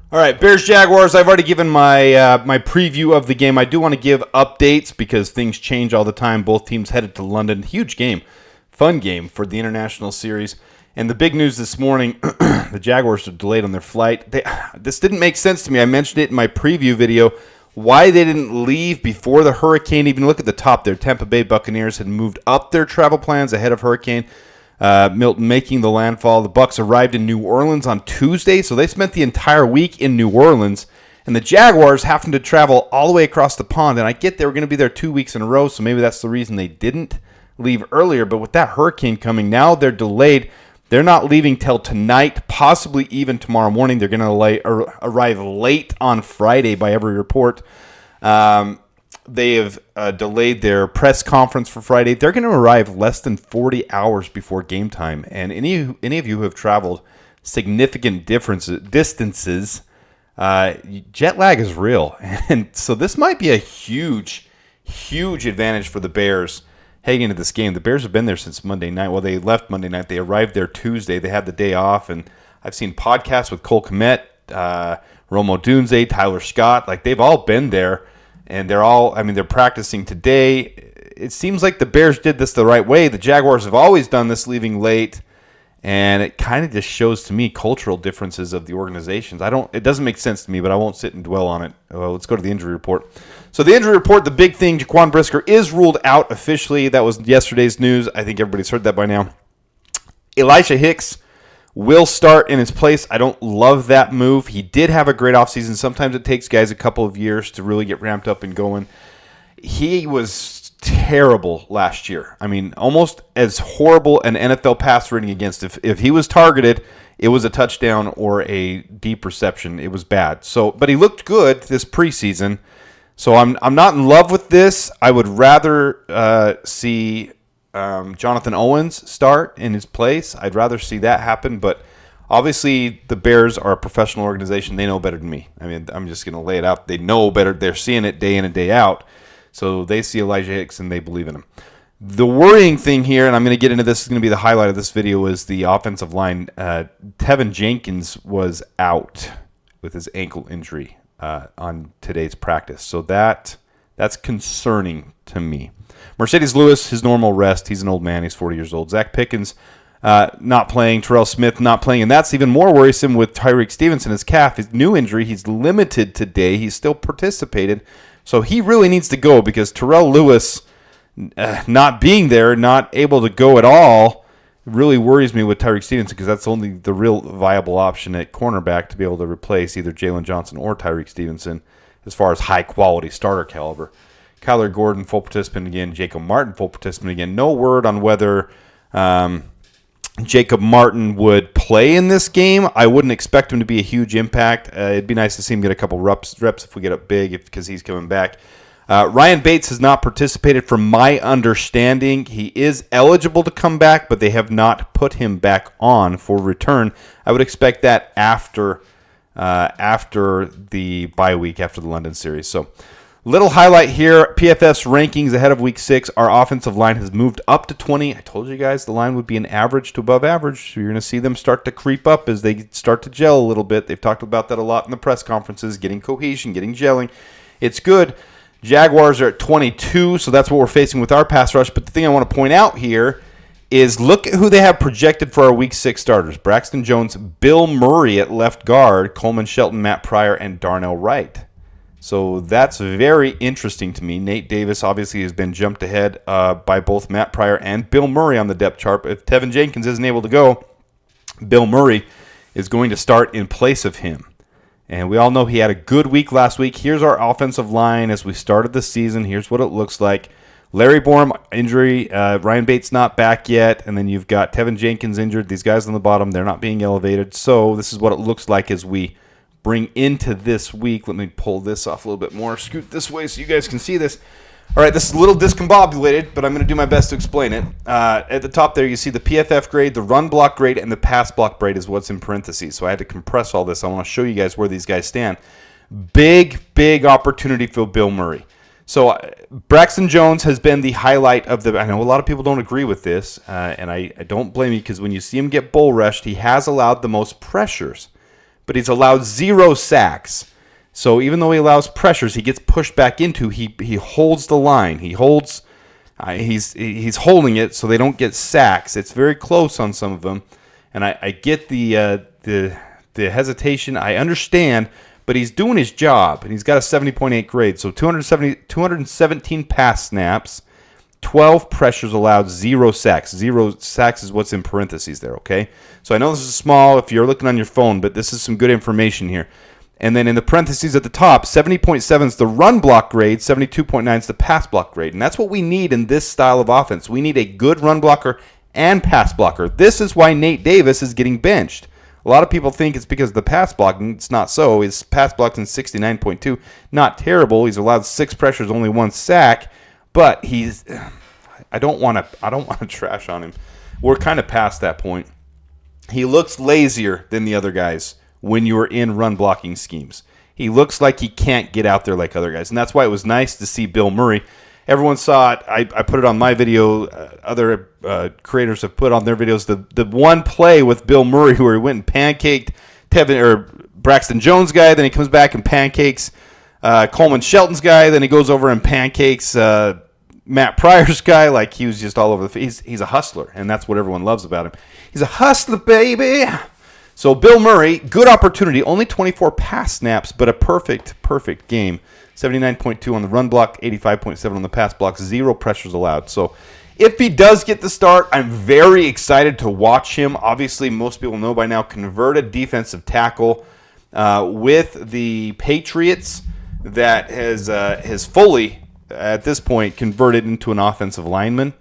All right, Bears Jaguars. I've already given my my preview of the game. I do want to give updates because things change all the time. Both teams headed to London. Huge game, fun game for the international series. And the big news this morning: the Jaguars are delayed on their flight. This didn't make sense to me. I mentioned it in my preview video. Why they didn't leave before the hurricane? Even look at the top there. Tampa Bay Buccaneers had moved up their travel plans ahead of Hurricane Milton making the landfall. The Bucs arrived in New Orleans on Tuesday, so they spent the entire week in New Orleans. And the Jaguars happened to travel all the way across the pond. And I get they were going to be there 2 weeks in a row, so maybe that's the reason they didn't leave earlier. But with that hurricane coming, now they're delayed. They're not leaving till tonight, possibly even tomorrow morning. They're going to arrive late on Friday by every report. They have delayed their press conference for Friday. They're going to arrive less than 40 hours before game time. And any of you who have traveled significant distances, jet lag is real. And so this might be a huge, huge advantage for the Bears heading into this game. The Bears have been there since Monday night. Well, they left Monday night. They arrived there Tuesday. They had the day off. And I've seen podcasts with Cole Kmet, Romo Dunze, Tyler Scott. Like, they've all been there. And they're practicing today. It seems like the Bears did this the right way. The Jaguars have always done this, leaving late. And it kind of just shows to me cultural differences of the organizations. It doesn't make sense to me, but I won't sit and dwell on it. Let's go to the injury report. So the injury report, the big thing, Jaquan Brisker is ruled out officially. That was yesterday's news. I think everybody's heard that by now. Elijah Hicks will start in his place. I don't love that move. He did have a great offseason. Sometimes it takes guys a couple of years to really get ramped up and going. He was terrible last year. I mean, almost as horrible an NFL pass rating against. If he was targeted, it was a touchdown or a deep reception. It was bad. But he looked good this preseason. So I'm not in love with this. I would rather see Jonathan Owens start in his place. I'd rather see that happen, but obviously the Bears are a professional organization. They know better than me. I mean, I'm just going to lay it out. They know better. They're seeing it day in and day out. So they see Elijah Hicks and they believe in him. The worrying thing here, and I'm going to get into this, is going to be the highlight of this video, is the offensive line. Tevin Jenkins was out with his ankle injury on today's practice. So that's concerning to me. Mercedes Lewis, his normal rest. He's an old man. He's 40 years old. Zach Pickens not playing. Terrell Smith not playing. And that's even more worrisome with Tyreek Stevenson, his calf. His new injury, he's limited today. He's still participated. So he really needs to go because Terrell Lewis not being there, not able to go at all, really worries me with Tyreek Stevenson because that's only the real viable option at cornerback to be able to replace either Jalen Johnson or Tyreek Stevenson as far as high-quality starter caliber. Kyler Gordon, full participant again. Jacob Martin, full participant again. No word on whether Jacob Martin would play in this game. I wouldn't expect him to be a huge impact. It'd be nice to see him get a couple reps if we get up big because he's coming back. Ryan Bates has not participated from my understanding. He is eligible to come back, but they have not put him back on for return. I would expect that after the bye week, after the London series. So, little highlight here, PFF's rankings ahead of Week 6. Our offensive line has moved up to 20. I told you guys the line would be an average to above average. So you're going to see them start to creep up as they start to gel a little bit. They've talked about that a lot in the press conferences, getting cohesion, getting gelling. It's good. Jaguars are at 22, so that's what we're facing with our pass rush. But the thing I want to point out here is look at who they have projected for our Week 6 starters. Braxton Jones, Bill Murray at left guard, Coleman Shelton, Matt Pryor, and Darnell Wright. So that's very interesting to me. Nate Davis obviously has been jumped ahead by both Matt Pryor and Bill Murray on the depth chart. If Tevin Jenkins isn't able to go, Bill Murray is going to start in place of him. And we all know he had a good week last week. Here's our offensive line as we started the season. Here's what it looks like. Larry Borum, injury. Ryan Bates not back yet. And then you've got Tevin Jenkins injured. These guys on the bottom, they're not being elevated. So this is what it looks like as we bring into this week. Let me pull this off a little bit more. Scoot this way so you guys can see this. All right, this is a little discombobulated, but I'm going to do my best to explain it. At the top there, you see the PFF grade, the run block grade, and the pass block grade is what's in parentheses. So I had to compress all this. I want to show you guys where these guys stand. Big, big opportunity for Bill Murray. So Braxton Jones has been the highlight of the – I know a lot of people don't agree with this, and I don't blame you because when you see him get bull rushed, he has allowed the most pressures. but he's allowed 0 sacks. So even though he allows pressures, he gets pushed back into. He holds the line. He holds. He's holding it so they don't get sacks. It's very close on some of them, and I get the hesitation. I understand, but he's doing his job, and he's got a 70.8 grade. So 217 pass snaps, 12 pressures allowed, 0 sacks. 0 sacks is what's in parentheses there. Okay, so I know this is small if you're looking on your phone, but this is some good information here. And then in the parentheses at the top, 70.7 is the run block grade, 72.9 is the pass block grade. And that's what we need in this style of offense. We need a good run blocker and pass blocker. This is why Nate Davis is getting benched. A lot of people think it's because of the pass blocking. It's not so. His pass block's in 69.2. Not terrible. He's allowed 6 pressures, only 1 sack. But I don't want to trash on him. We're kind of past that point. He looks lazier than the other guys when you're in run blocking schemes. He looks like he can't get out there like other guys. And that's why it was nice to see Bill Murray. Everyone saw it. I put it on my video. Other creators have put on their videos. The one play with Bill Murray where he went and pancaked Braxton Jones' guy. Then he comes back and pancakes Coleman Shelton's guy. Then he goes over and pancakes Matt Pryor's guy. Like, he was just all over the field. He's a hustler, and that's what everyone loves about him. He's a hustler, baby. So Bill Murray, good opportunity, only 24 pass snaps, but a perfect game. 79.2 on the run block, 85.7 on the pass block, 0 pressures allowed. So if he does get the start, I'm very excited to watch him. Obviously, most people know by now, converted defensive tackle with the Patriots that has fully, at this point, converted into an offensive lineman.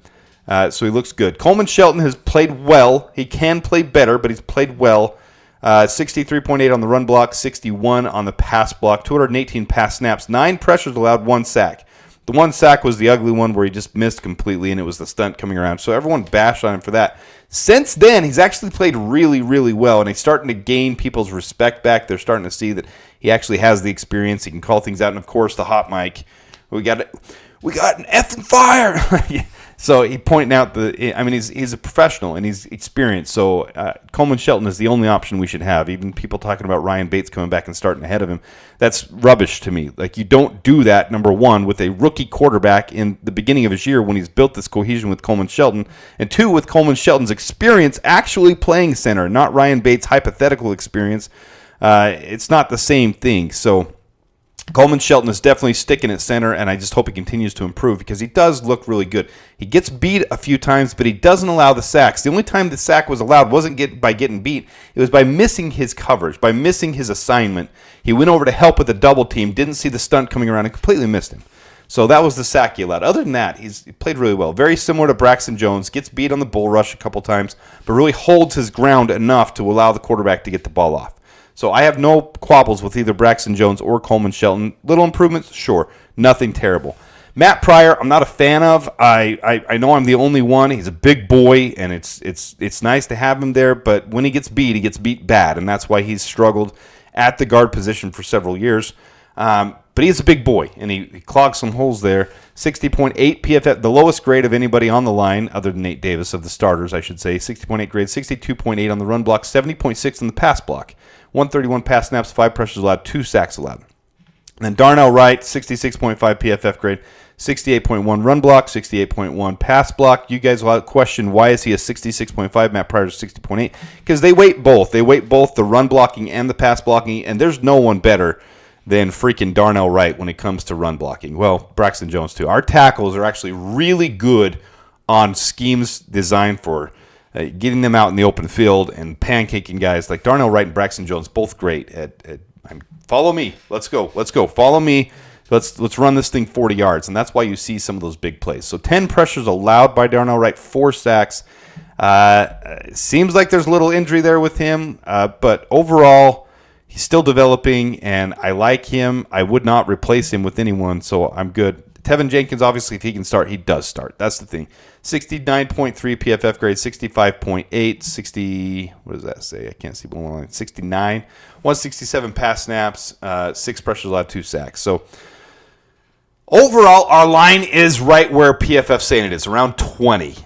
So he looks good. Coleman Shelton has played well. He can play better, but he's played well. 63.8 on the run block, 61 on the pass block, 218 pass snaps, 9 pressures allowed, 1 sack. The 1 sack was the ugly one where he just missed completely, and it was the stunt coming around. So everyone bashed on him for that. Since then, he's actually played really, really well, and he's starting to gain people's respect back. They're starting to see that he actually has the experience. He can call things out, and of course, the hot mic. We got an effing fire. So he pointing out he's a professional and he's experienced. So Coleman Shelton is the only option we should have. Even people talking about Ryan Bates coming back and starting ahead of him, that's rubbish to me. Like, you don't do that, number one, with a rookie quarterback in the beginning of his year when he's built this cohesion with Coleman Shelton, and 2, with Coleman Shelton's experience actually playing center, not Ryan Bates' hypothetical experience. It's not the same thing. So Coleman Shelton is definitely sticking at center, and I just hope he continues to improve because he does look really good. He gets beat a few times, but he doesn't allow the sacks. The only time the sack was allowed wasn't by getting beat. It was by missing his coverage, by missing his assignment. He went over to help with the double team, didn't see the stunt coming around, and completely missed him. So that was the sack he allowed. Other than that, he played really well. Very similar to Braxton Jones. Gets beat on the bull rush a couple times, but really holds his ground enough to allow the quarterback to get the ball off. So I have no quabbles with either Braxton Jones or Coleman Shelton. Little improvements, sure. Nothing terrible. Matt Pryor, I'm not a fan of. I know I'm the only one. He's a big boy, and it's nice to have him there. But when he gets beat bad, and that's why he's struggled at the guard position for several years. But he's a big boy, and he clogs some holes there. 60.8 PFF, the lowest grade of anybody on the line, other than Nate Davis, of the starters, I should say. 60.8 grade, 62.8 on the run block, 70.6 on the pass block. 131 pass snaps, 5 pressures allowed, 2 sacks allowed. And then Darnell Wright, 66.5 PFF grade, 68.1 run block, 68.1 pass block. You guys will question why is he a 66.5, Matt Pryor's 60.8? Because they weight both. They weight both the run blocking and the pass blocking, and there's no one better than freaking Darnell Wright when it comes to run blocking. Well, Braxton Jones too. Our tackles are actually really good on schemes designed for getting them out in the open field and pancaking guys like Darnell Wright and Braxton Jones, both great. Follow me. Let's go. Follow me. Let's run this thing 40 yards, and that's why you see some of those big plays. So 10 pressures allowed by Darnell Wright, 4 sacks. Seems like there's a little injury there with him, but overall, he's still developing, and I like him. I would not replace him with anyone, so I'm good. Tevin Jenkins, obviously, if he can start, he does start. That's the thing. 69.3 PFF grade, 65.8, 60, what does that say? I can't see one line. 69, 167 pass snaps, 6 pressures allowed, 2 sacks. So overall, our line is right where PFF's saying it is, around 20.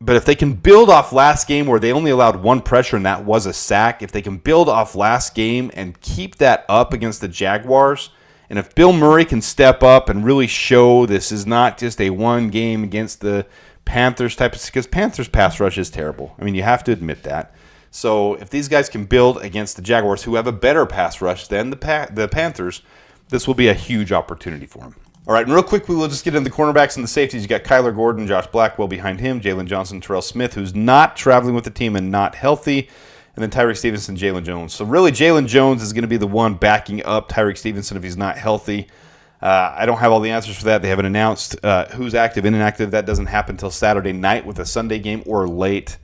But if they can build off last game where they only allowed one pressure and that was a sack, if they can build off last game and keep that up against the Jaguars, and if Bill Murray can step up and really show this is not just a one game against the Panthers type of, because Panthers pass rush is terrible. I mean, you have to admit that. So if these guys can build against the Jaguars, who have a better pass rush than the Panthers, this will be a huge opportunity for them. All right, and real quick, we will just get into the cornerbacks and the safeties. You got Kyler Gordon, Josh Blackwell behind him, Jalen Johnson, Terrell Smith, who's not traveling with the team and not healthy, and then Tyreek Stevenson, Jalen Jones. So really, Jalen Jones is going to be the one backing up Tyreek Stevenson if he's not healthy. I don't have all the answers for that. They haven't announced who's active and inactive. That doesn't happen until Saturday night with a Sunday game or late,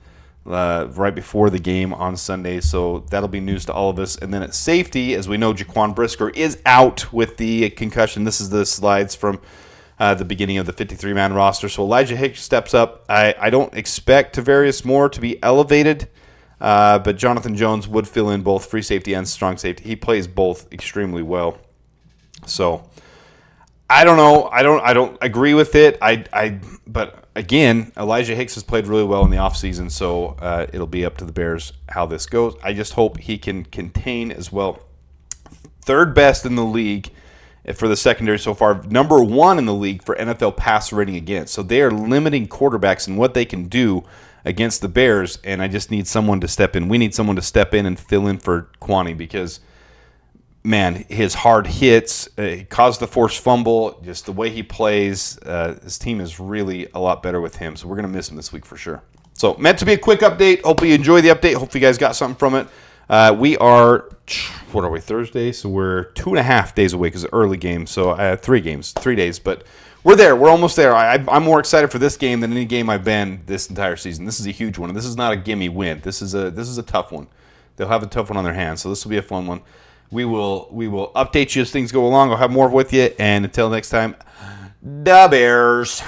right before the game on Sunday. So that'll be news to all of us. And then at safety, as we know, Jaquan Brisker is out with the concussion. This is the slides from the beginning of the 53-man roster. So Elijah Hicks steps up. I don't expect Tavarius Moore to be elevated, but Jonathan Jones would fill in both free safety and strong safety. He plays both extremely well. So I don't know. I don't agree with it. But again, Elijah Hicks has played really well in the offseason, so it'll be up to the Bears how this goes. I just hope he can contain as well. Third best in the league for the secondary so far. Number one in the league for NFL pass rating against. So they are limiting quarterbacks and what they can do against the Bears, and I just need someone to step in. We need someone to step in and fill in for Kwani because, man, his hard hits caused the forced fumble. Just the way he plays, his team is really a lot better with him. So we're going to miss him this week for sure. So meant to be a quick update. Hopefully you enjoy the update. Hopefully you guys got something from it. We are, what are we, Thursday? So we're 2.5 days away because it's an early game. So 3 days. But we're there. We're almost there. I'm more excited for this game than any game I've been this entire season. This is a huge one. And this is not a gimme win. This is a tough one. They'll have a tough one on their hands. So this will be a fun one. We will update you as things go along. I'll have more with you. And until next time, DaBears.